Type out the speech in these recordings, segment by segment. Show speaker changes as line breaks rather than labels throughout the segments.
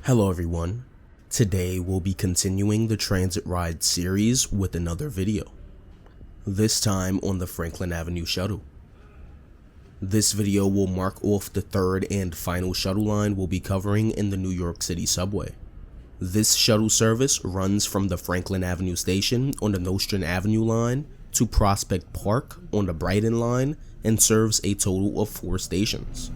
Hello everyone, today we'll be continuing the transit ride series with another video, this time on the Franklin Avenue Shuttle. This video will mark off the third and final shuttle line we'll be covering in the New York City subway. This shuttle service runs from the Franklin Avenue station on the Nostrand Avenue line to Prospect Park on the Brighton line and serves a total of 4 stations.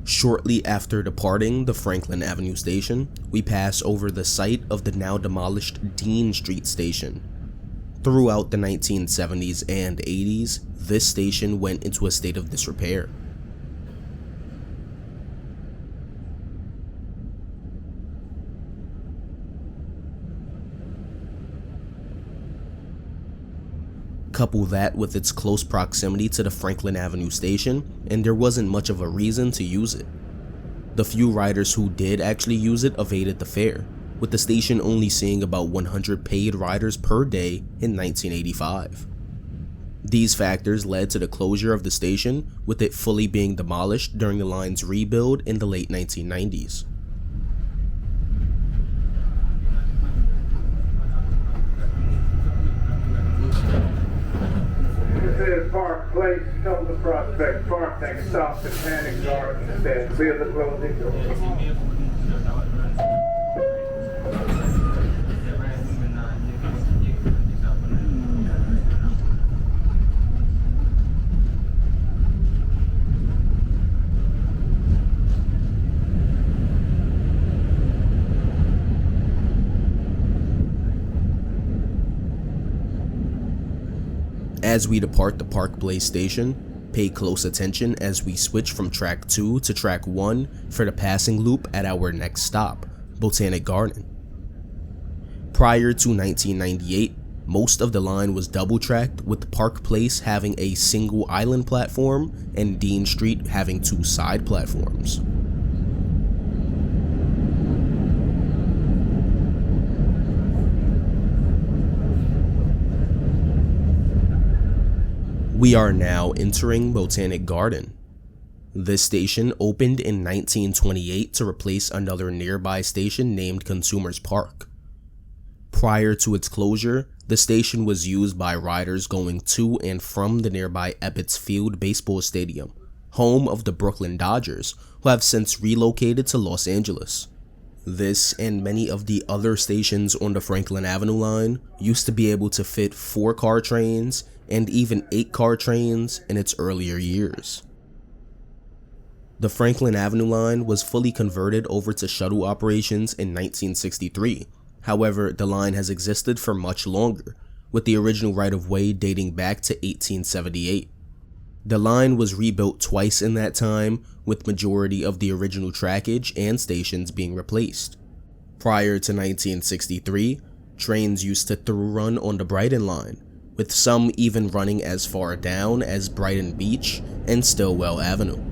Shortly after departing the Franklin Avenue station, we pass over the site of the now demolished Dean Street station. Throughout the 1970s and 80s, this station went into a state of disrepair. Couple that with its close proximity to the Franklin Avenue station, and there wasn't much of a reason to use it. The few riders who did actually use it evaded the fare, with the station only seeing about 100 paid riders per day in 1985. These factors led to the closure of the station, with it fully being demolished during the line's rebuild in the late 1990s.
Park Place, come to Prospect Park, next stop, Botanic Garden, stand clear the closing door. As we depart the Park Place station, pay close attention as we switch from track 2 to track 1 for the passing loop at our next stop, Botanic Garden. Prior to 1998, most of the line was double-tracked, with Park Place having a single island platform and Dean Street having 2 side platforms. We are now entering Botanic Garden. This station opened in 1928 to replace another nearby station named Consumers Park. Prior to its closure, the station was used by riders going to and from the nearby Ebbets Field baseball stadium, home of the Brooklyn Dodgers, who have since relocated to Los Angeles. This and many of the other stations on the Franklin Avenue line used to be able to fit 4-car trains and even 8-car trains in its earlier years. The Franklin Avenue line was fully converted over to shuttle operations in 1963. However, the line has existed for much longer, with the original right-of-way dating back to 1878. The line was rebuilt twice in that time, with majority of the original trackage and stations being replaced. Prior to 1963, trains used to through run on the Brighton line, with some even running as far down as Brighton Beach and Stillwell Avenue.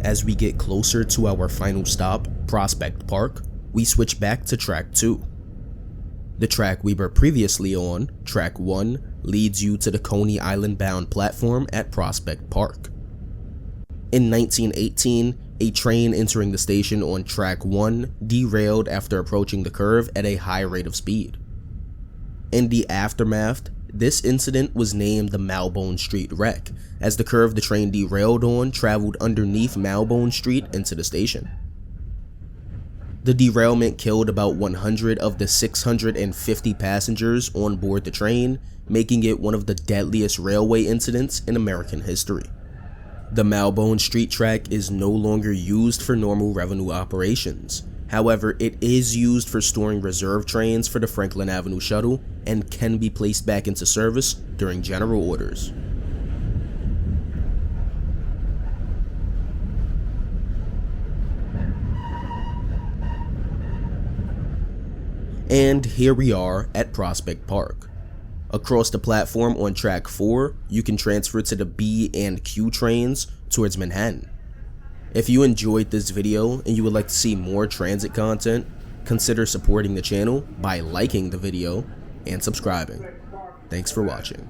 As we get closer to our final stop, Prospect Park, we switch back to track 2. The track we were previously on, track 1, leads you to the Coney Island bound platform at Prospect Park. In 1918, A train entering the station on track 1 derailed after approaching the curve at a high rate of speed. In the aftermath, this incident was named the Malbone Street wreck, as the curve the train derailed on traveled underneath Malbone Street into the station. The derailment killed about 100 of the 650 passengers on board the train, making it one of the deadliest railway incidents in American history. The Malbone Street track is no longer used for normal revenue operations. However, it is used for storing reserve trains for the Franklin Avenue Shuttle and can be placed back into service during general orders. And here we are at Prospect Park. Across the platform on track 4, you can transfer to the B and Q trains towards Manhattan. If you enjoyed this video and you would like to see more transit content, consider supporting the channel by liking the video and subscribing. Thanks for watching.